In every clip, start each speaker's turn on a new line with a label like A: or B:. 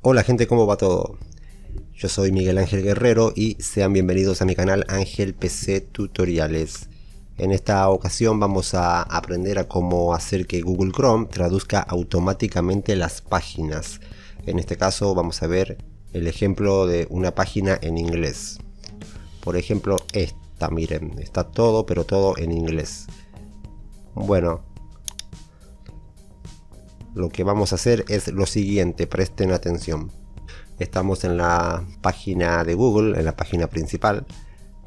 A: Hola gente, ¿cómo va todo? Yo soy Miguel Ángel Guerrero y sean bienvenidos a mi canal Ángel PC Tutoriales. En esta ocasión vamos a aprender a cómo hacer que Google Chrome traduzca automáticamente las páginas. En este caso vamos a ver el ejemplo de una página en inglés. Por ejemplo esta, miren, está todo pero todo en inglés. Bueno, lo que vamos a hacer es lo siguiente, presten atención. Estamos en la página de Google, en la página principal.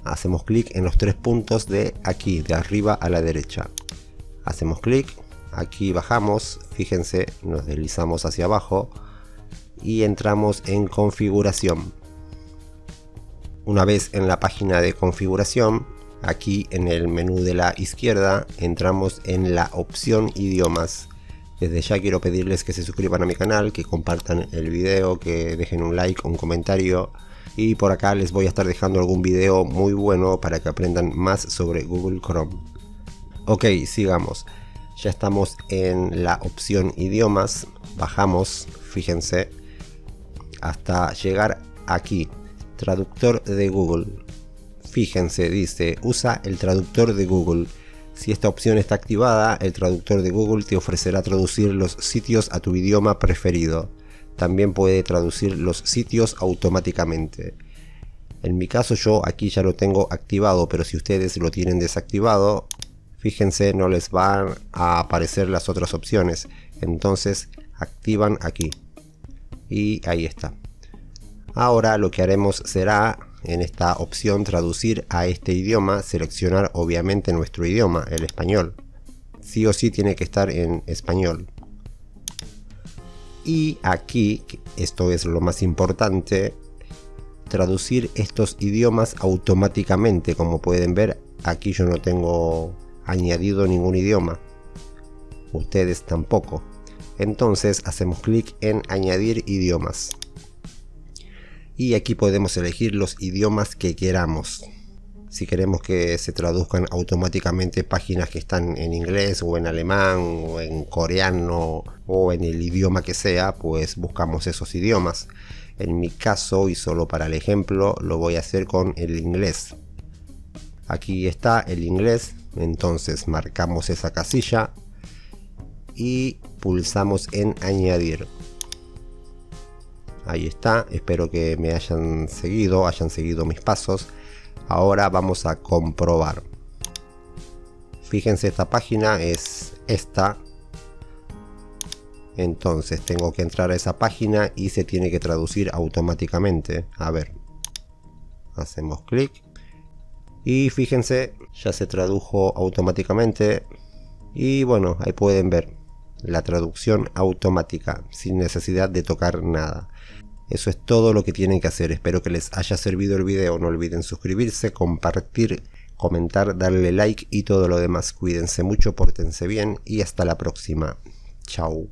A: Hacemos clic en los tres puntos de aquí, de arriba a la derecha. Hacemos clic, aquí bajamos, fíjense, nos deslizamos hacia abajo y entramos en configuración. Una vez en la página de configuración, aquí en el menú de la izquierda, entramos en la opción idiomas. Desde ya quiero pedirles que se suscriban a mi canal, que compartan el video, que dejen un like, un comentario. Y por acá les voy a estar dejando algún video muy bueno para que aprendan más sobre Google Chrome. Ok, sigamos. Ya estamos en la opción idiomas. Bajamos, fíjense, hasta llegar aquí. Traductor de Google. Fíjense, dice, usa el traductor de Google. Si esta opción está activada, el traductor de Google te ofrecerá traducir los sitios a tu idioma preferido. También puede traducir los sitios automáticamente. En mi caso yo aquí ya lo tengo activado, pero si ustedes lo tienen desactivado, fíjense, no les van a aparecer las otras opciones. Entonces activan aquí. Y ahí está. Ahora lo que haremos será, en esta opción traducir a este idioma, seleccionar obviamente nuestro idioma, el español. Sí o sí tiene que estar en español. Y aquí, esto es lo más importante, traducir estos idiomas automáticamente. Como pueden ver, aquí yo no tengo añadido ningún idioma. Ustedes tampoco. Entonces hacemos clic en añadir idiomas. Y aquí podemos elegir los idiomas que queramos. Si queremos que se traduzcan automáticamente páginas que están en inglés o en alemán o en coreano o en el idioma que sea, pues buscamos esos idiomas. En mi caso, y solo para el ejemplo, lo voy a hacer con el inglés. Aquí está el inglés, entonces marcamos esa casilla y pulsamos en añadir. Ahí está, espero que me hayan seguido mis pasos. Ahora vamos a comprobar. Fíjense, esta página es esta. Entonces tengo que entrar a esa página y se tiene que traducir automáticamente. A ver, hacemos clic. Y fíjense, ya se tradujo automáticamente. Y bueno, ahí pueden ver la traducción automática, sin necesidad de tocar nada. Eso es todo lo que tienen que hacer. Espero que les haya servido el video. No olviden suscribirse, compartir, comentar, darle like y todo lo demás. Cuídense mucho, pórtense bien y hasta la próxima. Chao.